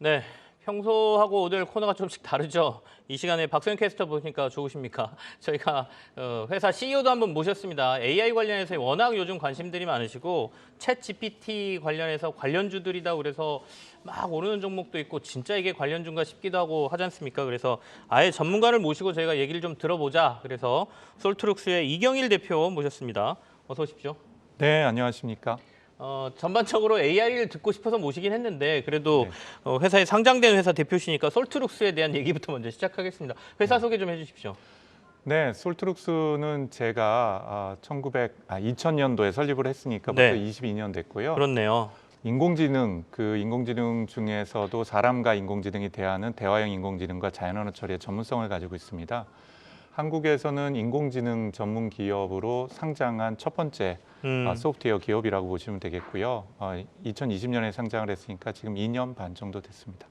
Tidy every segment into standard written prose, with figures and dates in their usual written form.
네, 평소하고 오늘 코너가 좀씩 다르죠. 이 시간에 박소영 캐스터 보니까 좋으십니까? 저희가 회사 CEO도 한번 모셨습니다. AI 관련해서 워낙 요즘 관심들이 많으시고 챗 GPT 관련해서 관련주들이다 그래서 막 오르는 종목도 있고 진짜 이게 관련주인가 싶기도 하고 하지 않습니까? 그래서 아예 전문가를 모시고 저희가 얘기를 좀 들어보자. 그래서 솔트룩스의 이경일 대표 모셨습니다. 어서 오십시오. 네, 안녕하십니까. 전반적으로 AI를 듣고 싶어서 모시긴 했는데 그래도 네. 회사에 상장된 회사 대표시니까 솔트룩스에 대한 얘기부터 먼저 시작하겠습니다. 회사 소개 좀 해주십시오. 네, 솔트룩스는 제가 2000년도에 설립을 했으니까 벌써 네. 22년 됐고요. 그렇네요. 인공지능 중에서도 사람과 인공지능이 대하는 대화형 인공지능과 자연언어 처리의 전문성을 가지고 있습니다. 한국에서는 인공지능 전문 기업으로 상장한 첫 번째 소프트웨어 기업이라고 보시면 되겠고요. 2020년에 상장을 했으니까 지금 2년 반 정도 됐습니다.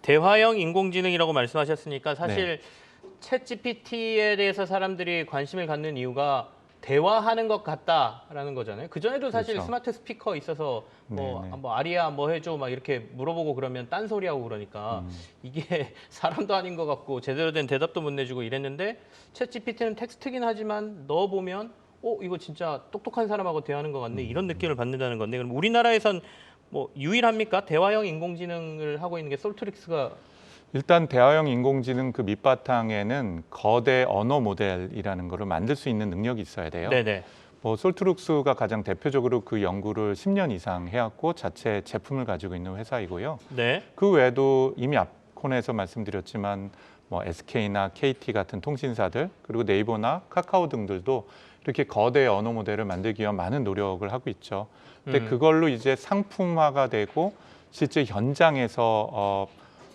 대화형 인공지능이라고 말씀하셨으니까 사실 네. 챗 GPT에 대해서 사람들이 관심을 갖는 이유가 대화하는 것 같다라는 거잖아요. 그전에도 사실 그렇죠. 스마트 스피커 있어서 네네. 뭐 아리아 뭐 해줘 막 이렇게 물어보고 그러면 딴소리하고 그러니까 이게 사람도 아닌 것 같고 제대로 된 대답도 못 내주고 이랬는데 챗 GPT는 텍스트긴 하지만 넣어보면 이거 진짜 똑똑한 사람하고 대화하는 것 같네 이런 느낌을 받는다는 건데 그럼 우리나라에선 뭐 유일합니까? 대화형 인공지능을 하고 있는 게 솔트릭스가 일단 대화형 인공지능 그 밑바탕에는 거대 언어 모델이라는 거를 만들 수 있는 능력이 있어야 돼요. 네네. 솔트룩스가 가장 대표적으로 그 연구를 10년 이상 해왔고 자체 제품을 가지고 있는 회사이고요. 네. 그 외에도 이미 앞 코너에서 말씀드렸지만 뭐 SK나 KT 같은 통신사들 그리고 네이버나 카카오 등들도 이렇게 거대 언어 모델을 만들기 위한 많은 노력을 하고 있죠. 근데 그걸로 이제 상품화가 되고 실제 현장에서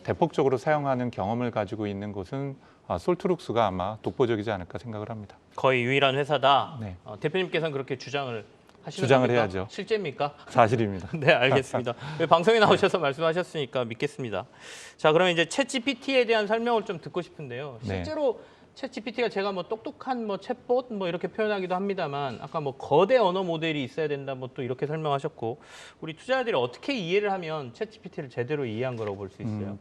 대폭적으로 사용하는 경험을 가지고 있는 곳은 솔트룩스가 아마 독보적이지 않을까 생각을 합니다. 거의 유일한 회사다. 네. 대표님께서는 그렇게 주장을 하시는 주장을 겁니까? 해야죠. 실제입니까? 사실입니다. 네, 알겠습니다. 방송에 나오셔서 말씀하셨으니까 믿겠습니다. 자, 그러면 이제 챗 GPT에 대한 설명을 좀 듣고 싶은데요. 네. 실제로 챗 GPT가 제가 뭐 똑똑한 뭐 챗봇 뭐 이렇게 표현하기도 합니다만 아까 뭐 거대 언어 모델이 있어야 된다 뭐 또 이렇게 설명하셨고 우리 투자자들이 어떻게 이해를 하면 챗 GPT를 제대로 이해한 거라고 볼 수 있어요?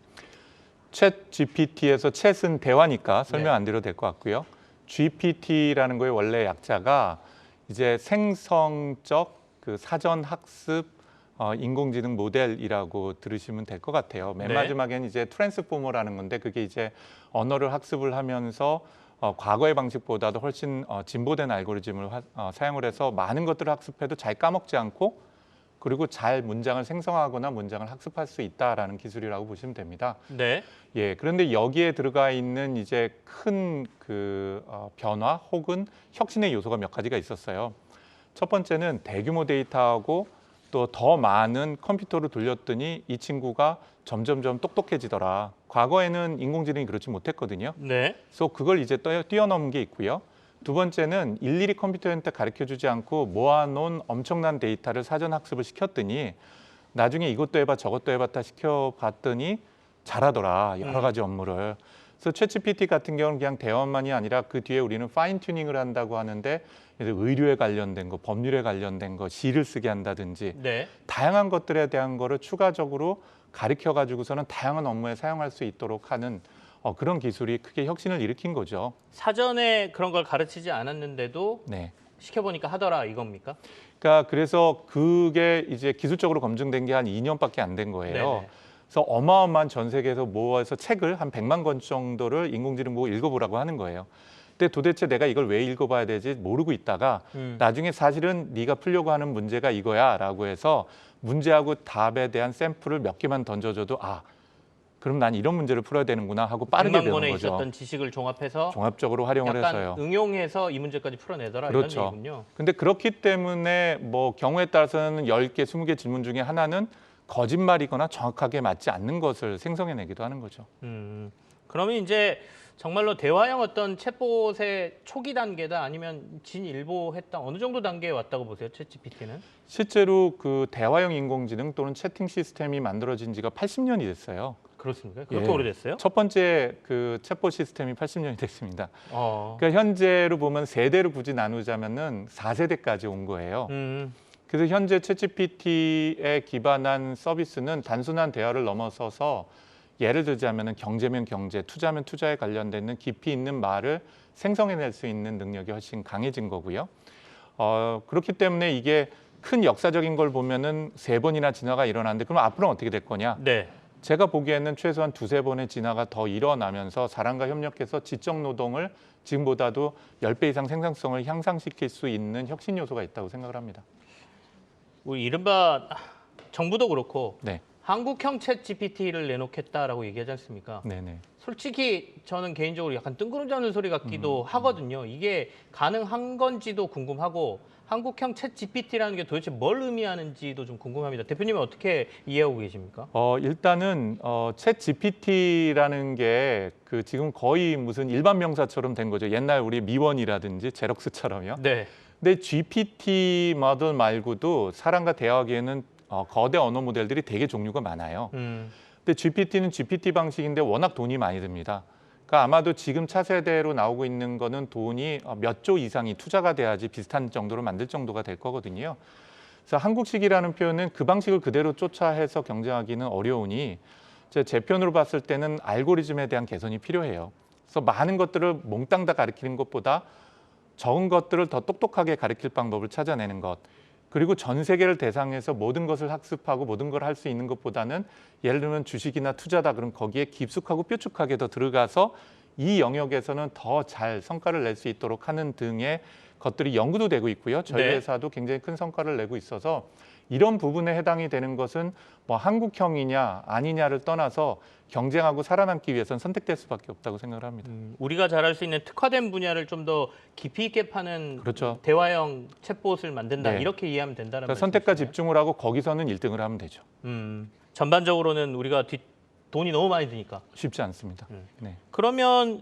챗 GPT에서 챗은 대화니까 설명 네. 안 드려도 될 것 같고요. GPT라는 거의 원래 약자가 이제 생성적 그 사전 학습 인공지능 모델이라고 들으시면 될 것 같아요. 맨 네. 마지막에는 이제 트랜스포머라는 건데 그게 이제 언어를 학습을 하면서 과거의 방식보다도 훨씬 진보된 알고리즘을 사용을 해서 많은 것들을 학습해도 잘 까먹지 않고 그리고 잘 문장을 생성하거나 문장을 학습할 수 있다라는 기술이라고 보시면 됩니다. 네. 예, 그런데 여기에 들어가 있는 이제 큰 그 변화 혹은 혁신의 요소가 몇 가지가 있었어요. 첫 번째는 대규모 데이터하고 또 더 많은 컴퓨터를 돌렸더니 이 친구가 점점점 똑똑해지더라. 과거에는 인공지능이 그렇지 못했거든요. 네. 그래서 그걸 이제 뛰어넘은 게 있고요. 두 번째는 일일이 컴퓨터한테 가르쳐주지 않고 모아놓은 엄청난 데이터를 사전 학습을 시켰더니 나중에 이것도 해봐 저것도 해봤다 시켜봤더니 잘하더라 여러 가지 업무를. 그래서 챗GPT 같은 경우는 그냥 대화만이 아니라 그 뒤에 우리는 파인 튜닝을 한다고 하는데 의료에 관련된 거, 법률에 관련된 거, 시를 쓰게 한다든지 네. 다양한 것들에 대한 거를 추가적으로 가르쳐 가지고서는 다양한 업무에 사용할 수 있도록 하는 그런 기술이 크게 혁신을 일으킨 거죠. 사전에 그런 걸 가르치지 않았는데도 네. 시켜보니까 하더라 이겁니까? 그러니까 그래서 그게 이제 기술적으로 검증된 게 한 2년밖에 안 된 거예요. 네네. 그래서 어마어마한 전 세계에서 모아서 책을 한 100만 권 정도를 인공지능 보고 읽어보라고 하는 거예요. 근데 도대체 내가 이걸 왜 읽어봐야 되지 모르고 있다가 나중에 사실은 네가 풀려고 하는 문제가 이거야라고 해서 문제하고 답에 대한 샘플을 몇 개만 던져줘도 그럼 난 이런 문제를 풀어야 되는구나 하고 빠르게 100만 배우는 권에 거죠. 있었던 지식을 종합해서 종합적으로 활용을 약간 해서요. 응용해서 이 문제까지 풀어내더라 그렇죠. 이런 얘기군요. 근데 그렇기 때문에 뭐 경우에 따라서는 10개, 20개 질문 중에 하나는 거짓말이거나 정확하게 맞지 않는 것을 생성해내기도 하는 거죠. 그러면 이제 정말로 대화형 어떤 챗봇의 초기 단계다 아니면 진일보했다 어느 정도 단계에 왔다고 보세요, 챗GPT는? 실제로 그 대화형 인공지능 또는 채팅 시스템이 만들어진 지가 80년이 됐어요. 그렇습니까? 그렇게 예. 오래됐어요? 첫 번째 그 챗봇 시스템이 80년이 됐습니다. 어. 그러니까 현재로 보면 세대로 굳이 나누자면은 4세대까지 온 거예요. 그래서 현재 챗GPT에 기반한 서비스는 단순한 대화를 넘어서서 예를 들자면 경제면 경제, 투자면 투자에 관련된 깊이 있는 말을 생성해낼 수 있는 능력이 훨씬 강해진 거고요. 그렇기 때문에 이게 큰 역사적인 걸 보면은 3번이나 진화가 일어났는데 그럼 앞으로는 어떻게 될 거냐? 네. 제가 보기에는 최소한 2~3번의 진화가 더 일어나면서 사람과 협력해서 지적 노동을 지금보다도 10배 이상 생산성을 향상시킬 수 있는 혁신 요소가 있다고 생각을 합니다. 우리 이른바 정부도 그렇고 네. 한국형 챗 GPT를 내놓겠다라고 얘기하지 않습니까? 네네. 솔직히 저는 개인적으로 약간 뜬구름 잡는 소리 같기도 하거든요. 이게 가능한 건지도 궁금하고 한국형 챗 GPT라는 게 도대체 뭘 의미하는지도 좀 궁금합니다. 대표님은 어떻게 이해하고 계십니까? 일단은 챗 GPT라는 게 그 지금 거의 무슨 일반 명사처럼 된 거죠. 옛날 우리 미원이라든지 제럭스처럼요. 네. 근데 GPT 모델 말고도 사람과 대화하기에는 거대 언어 모델들이 되게 종류가 많아요. 근데 GPT는 GPT 방식인데 워낙 돈이 많이 듭니다. 그러니까 아마도 지금 차세대로 나오고 있는 거는 돈이 몇 조 이상이 투자가 돼야지 비슷한 정도로 만들 정도가 될 거거든요. 그래서 한국식이라는 표현은 그 방식을 그대로 쫓아해서 경쟁하기는 어려우니 제 편으로 봤을 때는 알고리즘에 대한 개선이 필요해요. 그래서 많은 것들을 몽땅 다 가르치는 것보다 적은 것들을 더 똑똑하게 가르칠 방법을 찾아내는 것. 그리고 전 세계를 대상해서 모든 것을 학습하고 모든 걸 할 수 있는 것보다는 예를 들면 주식이나 투자다 그럼 거기에 깊숙하고 뾰족하게 더 들어가서 이 영역에서는 더 잘 성과를 낼 수 있도록 하는 등의 것들이 연구도 되고 있고요. 저희 네. 회사도 굉장히 큰 성과를 내고 있어서 이런 부분에 해당이 되는 것은 뭐 한국형이냐 아니냐를 떠나서 경쟁하고 살아남기 위해서는 선택될 수밖에 없다고 생각을 합니다. 우리가 잘할 수 있는 특화된 분야를 좀 더 깊이 있게 파는 그렇죠. 대화형 챗봇을 만든다. 네. 이렇게 이해하면 된다는 그러니까 말씀이시죠? 선택과 집중을 하고 거기서는 1등을 하면 되죠. 전반적으로는 우리가 돈이 너무 많이 드니까. 쉽지 않습니다. 네. 그러면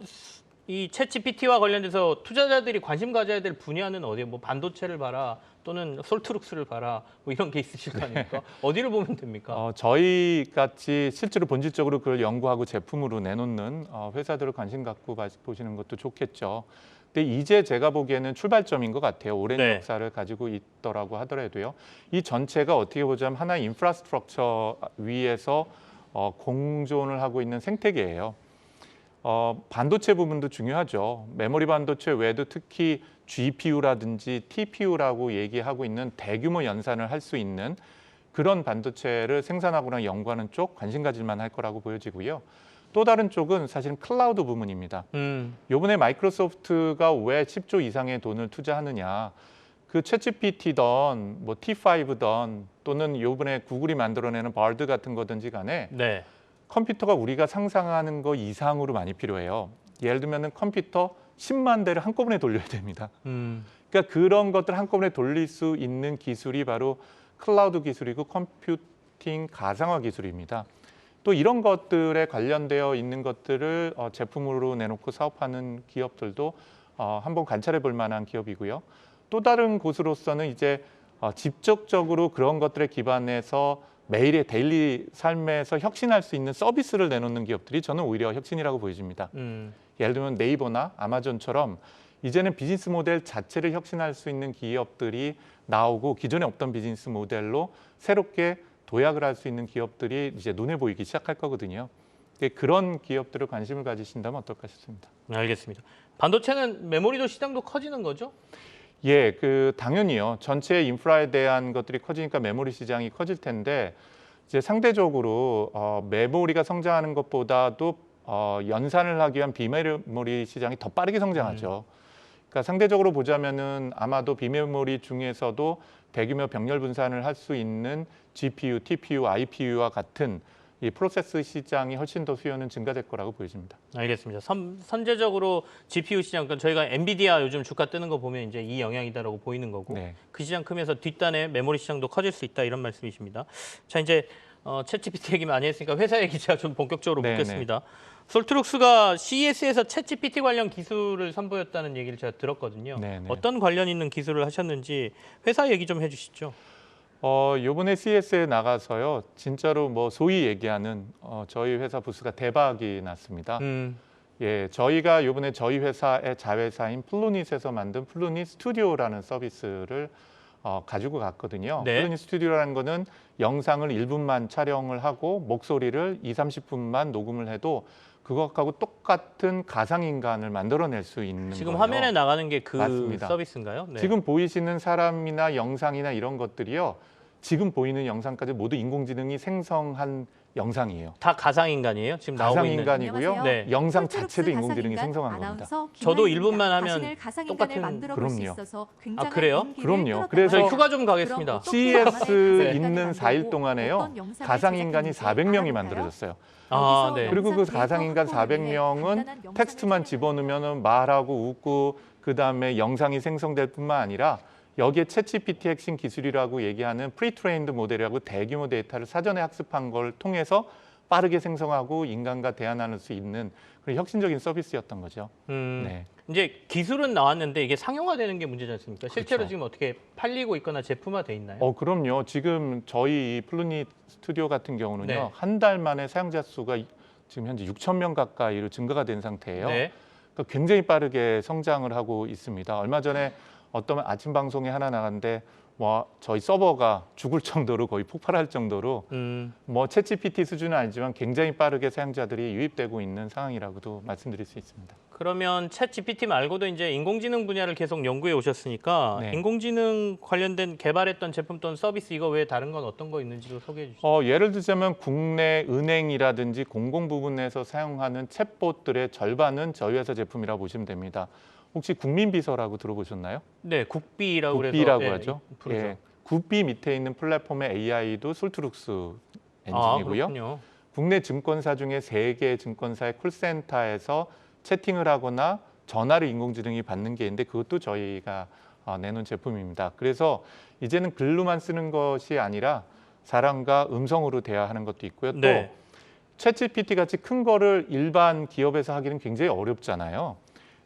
이 챗GPT와 관련돼서 투자자들이 관심 가져야 될 분야는 어디에? 뭐 반도체를 봐라 또는 솔트룩스를 봐라 뭐 이런 게 있으실 거 아닙니까? 어디를 보면 됩니까? 저희 같이 실제로 본질적으로 그걸 연구하고 제품으로 내놓는 회사들을 관심 갖고 보시는 것도 좋겠죠. 근데 이제 제가 보기에는 출발점인 것 같아요. 오랜 네. 역사를 가지고 있더라고 하더라도요. 이 전체가 어떻게 보자면 하나의 인프라스트럭처 위에서 공존을 하고 있는 생태계예요. 반도체 부분도 중요하죠. 메모리 반도체 외에도 특히 GPU라든지 TPU라고 얘기하고 있는 대규모 연산을 할 수 있는 그런 반도체를 생산하거나 연구하는 쪽 관심 가질 만할 거라고 보여지고요. 또 다른 쪽은 사실은 클라우드 부분입니다. 이번에 마이크로소프트가 왜 10조 이상의 돈을 투자하느냐. 그 챗GPT든 뭐 T5든 또는 이번에 구글이 만들어내는 바드 같은 거든지 간에 네. 컴퓨터가 우리가 상상하는 거 이상으로 많이 필요해요. 예를 들면 컴퓨터 10만 대를 한꺼번에 돌려야 됩니다. 그러니까 그런 것들 한꺼번에 돌릴 수 있는 기술이 바로 클라우드 기술이고 컴퓨팅 가상화 기술입니다. 또 이런 것들에 관련되어 있는 것들을 제품으로 내놓고 사업하는 기업들도 한번 관찰해 볼 만한 기업이고요. 또 다른 곳으로서는 이제 직접적으로 그런 것들에 기반해서 매일의 데일리 삶에서 혁신할 수 있는 서비스를 내놓는 기업들이 저는 오히려 혁신이라고 보여집니다. 예를 들면 네이버나 아마존처럼 이제는 비즈니스 모델 자체를 혁신할 수 있는 기업들이 나오고 기존에 없던 비즈니스 모델로 새롭게 도약을 할 수 있는 기업들이 이제 눈에 보이기 시작할 거거든요. 그런 기업들을 관심을 가지신다면 어떨까 싶습니다. 알겠습니다. 반도체는 메모리도 시장도 커지는 거죠? 예, 당연히요. 전체 인프라에 대한 것들이 커지니까 메모리 시장이 커질 텐데 이제 상대적으로 메모리가 성장하는 것보다도 연산을 하기 위한 비메모리 시장이 더 빠르게 성장하죠. 그러니까 상대적으로 보자면은 아마도 비메모리 중에서도 대규모 병렬 분산을 할 수 있는 GPU, TPU, IPU와 같은 이 프로세스 시장이 훨씬 더 수요는 증가될 거라고 보여집니다. 알겠습니다. 선제적으로 GPU 시장, 그러니까 저희가 엔비디아 요즘 주가 뜨는 거 보면 이제 이 영향이다라고 보이는 거고 네. 그 시장 크면서 뒷단에 메모리 시장도 커질 수 있다 이런 말씀이십니다. 자 이제 챗GPT 얘기 많이 했으니까 회사 얘기 제가 좀 본격적으로 네, 묻겠습니다. 솔트룩스가 CES에서 챗GPT 관련 기술을 선보였다는 얘기를 제가 들었거든요. 네, 네. 어떤 관련 있는 기술을 하셨는지 회사 얘기 좀 해주시죠. 요번에 CES에 나가서요. 진짜로 뭐 소위 얘기하는 저희 회사 부스가 대박이 났습니다. 예, 저희가 요번에 저희 회사의 자회사인 플루닛에서 만든 플루닛 스튜디오라는 서비스를 가지고 갔거든요. 네. 플루니 스튜디오라는 거는 영상을 1분만 촬영을 하고 목소리를 2~30분만 녹음을 해도 그것하고 똑같은 가상인간을 만들어낼 수 있는 지금 거예요. 화면에 나가는 게 그 맞습니다. 서비스인가요? 네. 지금 보이시는 사람이나 영상이나 이런 것들이요. 지금 보이는 영상까지 모두 인공지능이 생성한 영상이에요. 다 가상인간이에요? 지금 나오고 있는. 가상인간이고요. 네. 영상 톨트룩스 자체도 인공지능이 가상인간 생성한 겁니다. 아나운서 저도 김하윤입니다. 1분만 하면 자신을 가상인간을 똑같은- 만들어 볼 수 그럼요. 있어서 아, 굉장한 그래요? 용기를 그럼요. 끌었다고 그래서 저 합니다. 휴가 좀 가겠습니다. 그럼 어떻게 CES 나만의 있는 가상인간을 4일 만들고 동안에요. 어떤 영상을 가상인간이 제작했는지 400명이 알아볼까요? 만들어졌어요. 아, 여기서 네. 그리고 그 영상 가상인간 데이터 확보를 위해 400명은 간단한 영상을 텍스트만 집어넣으면 말하고 웃고 그다음에 영상이 생성될 뿐만 아니라 여기에 챗GPT 핵심 기술이라고 얘기하는 프리트레인드 모델이라고 대규모 데이터를 사전에 학습한 걸 통해서 빠르게 생성하고 인간과 대화 나눌 수 있는 그런 혁신적인 서비스였던 거죠. 네. 이제 기술은 나왔는데 이게 상용화되는 게 문제지 않습니까? 실제로 그렇죠. 지금 어떻게 팔리고 있거나 제품화돼 있나요? 그럼요. 지금 저희 플루니 스튜디오 같은 경우는요. 네. 한 달 만에 사용자 수가 지금 현재 6천 명 가까이로 증가가 된 상태예요. 네. 그러니까 굉장히 빠르게 성장을 하고 있습니다. 얼마 전에 어떤 아침 방송에 하나 나갔는데 저희 서버가 죽을 정도로 거의 폭발할 정도로 챗GPT 수준은 아니지만 굉장히 빠르게 사용자들이 유입되고 있는 상황이라고도 말씀드릴 수 있습니다. 그러면 챗 GPT 말고도 이제 인공지능 분야를 계속 연구해 오셨으니까 네. 인공지능 관련된 개발했던 제품 또는 서비스 이거 외에 다른 건 어떤 거 있는지도 소개해 주시죠. 예를 들자면 국내 은행이라든지 공공 부분에서 사용하는 챗봇들의 절반은 저희 회사 제품이라고 보시면 됩니다. 혹시 국민비서라고 들어보셨나요? 네, 국비라고 국비라고 그래서 하죠. 부르죠. 예, 국비 밑에 있는 플랫폼의 AI도 솔트룩스 아, 엔진이고요. 그렇군요. 국내 증권사 중에 3개 증권사의 콜센터에서 채팅을 하거나 전화를 인공지능이 받는 게 있는데 그것도 저희가 내놓은 제품입니다. 그래서 이제는 글로만 쓰는 것이 아니라 사람과 음성으로 대화하는 것도 있고요. 또 네. 챗GPT 같이 큰 거를 일반 기업에서 하기는 굉장히 어렵잖아요.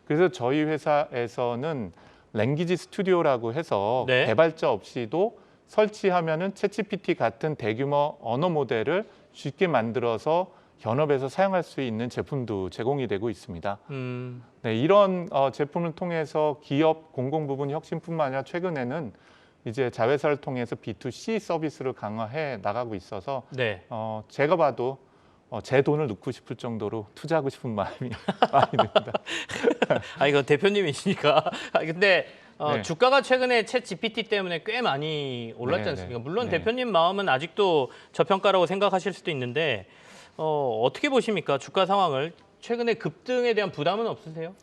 그래서 저희 회사에서는 랭귀지 스튜디오라고 해서 네. 개발자 없이도 설치하면은 챗GPT 같은 대규모 언어 모델을 쉽게 만들어서 현업에서 사용할 수 있는 제품도 제공이 되고 있습니다. 네, 이런 제품을 통해서 기업 공공 부분 혁신뿐만 아니라 최근에는 이제 자회사를 통해서 B2C 서비스를 강화해 나가고 있어서 네. 제가 봐도 제 돈을 넣고 싶을 정도로 투자하고 싶은 마음이 많이 듭니다. 아 이거 대표님이시니까. 근데 네. 주가가 최근에 챗 GPT 때문에 꽤 많이 올랐지 네, 않습니까? 네. 물론 네. 대표님 마음은 아직도 저평가라고 생각하실 수도 있는데 어떻게 보십니까? 주가 상황을 최근에 급등에 대한 부담은 없으세요?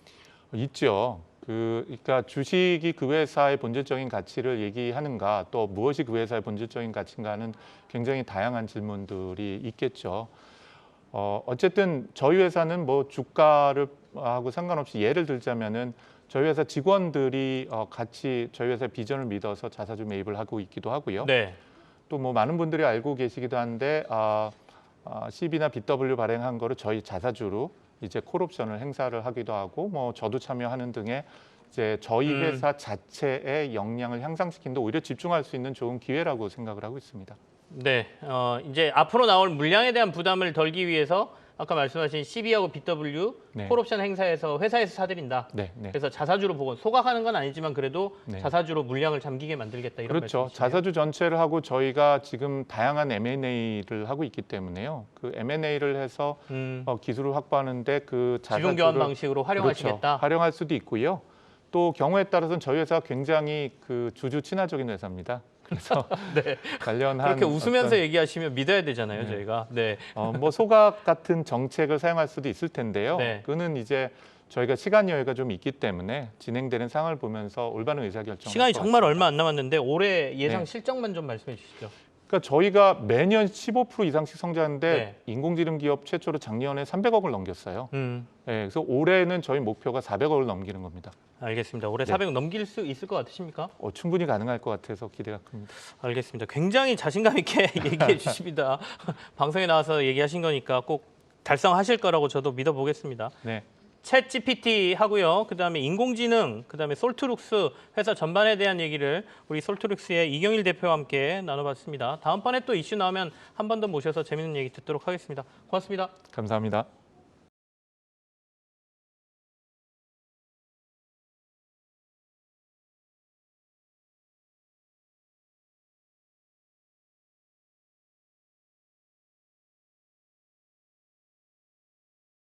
있죠. 그러니까 주식이 그 회사의 본질적인 가치를 얘기하는가, 또 무엇이 그 회사의 본질적인 가치인가는 굉장히 다양한 질문들이 있겠죠. 어쨌든 저희 회사는 뭐 주가를 하고 상관없이 예를 들자면은 저희 회사 직원들이 같이 저희 회사의 비전을 믿어서 자사주 매입을 하고 있기도 하고요. 네. 또 뭐 많은 분들이 알고 계시기도 한데 CB나 BW 발행한 거를 저희 자사주로 이제 콜옵션을 행사를 하기도 하고 뭐 저도 참여하는 등의 이제 저희 회사 자체의 역량을 향상시키는데 오히려 집중할 수 있는 좋은 기회라고 생각을 하고 있습니다. 네. 이제 앞으로 나올 물량에 대한 부담을 덜기 위해서 아까 말씀하신 CB하고 BW 네. 콜옵션 행사에서 회사에서 사들인다. 네, 네. 그래서 자사주로 보고 소각하는 건 아니지만 그래도 네. 자사주로 물량을 잠기게 만들겠다 이런 그렇죠. 말씀이시네요. 자사주 전체를 하고 저희가 지금 다양한 M&A를 하고 있기 때문에요. 그 M&A를 해서 기술을 확보하는데 그 자사주를 지분 교환 방식으로 활용하시겠다. 그렇죠. 활용할 수도 있고요. 또 경우에 따라서는 저희 회사가 굉장히 그 주주 친화적인 회사입니다. 그래서 네. 관련한 그렇게 웃으면서 어떤, 얘기하시면 믿어야 되잖아요, 네. 저희가. 네. 뭐 소각 같은 정책을 사용할 수도 있을 텐데요. 네. 그거는 이제 저희가 시간 여유가 좀 있기 때문에 진행되는 상황을 보면서 올바른 의사결정. 시간이 정말 얼마 안 남았는데 올해 예상 네. 실적만 좀 말씀해 주시죠. 그러니까 저희가 매년 15% 이상씩 성장하는데 네. 인공지능 기업 최초로 작년에 300억을 넘겼어요. 음. 네, 그래서 올해는 저희 목표가 400억을 넘기는 겁니다. 알겠습니다. 올해 네. 400 넘길 수 있을 것 같으십니까? 충분히 가능할 것 같아서 기대가 큽니다. 알겠습니다. 굉장히 자신감 있게 얘기해 주십니다. 방송에 나와서 얘기하신 거니까 꼭 달성하실 거라고 저도 믿어보겠습니다. 네. 챗 GPT 하고요. 그다음에 인공지능, 그다음에 솔트룩스 회사 전반에 대한 얘기를 우리 솔트룩스의 이경일 대표와 함께 나눠봤습니다. 다음번에 또 이슈 나오면 한 번 더 모셔서 재밌는 얘기 듣도록 하겠습니다. 고맙습니다. 감사합니다.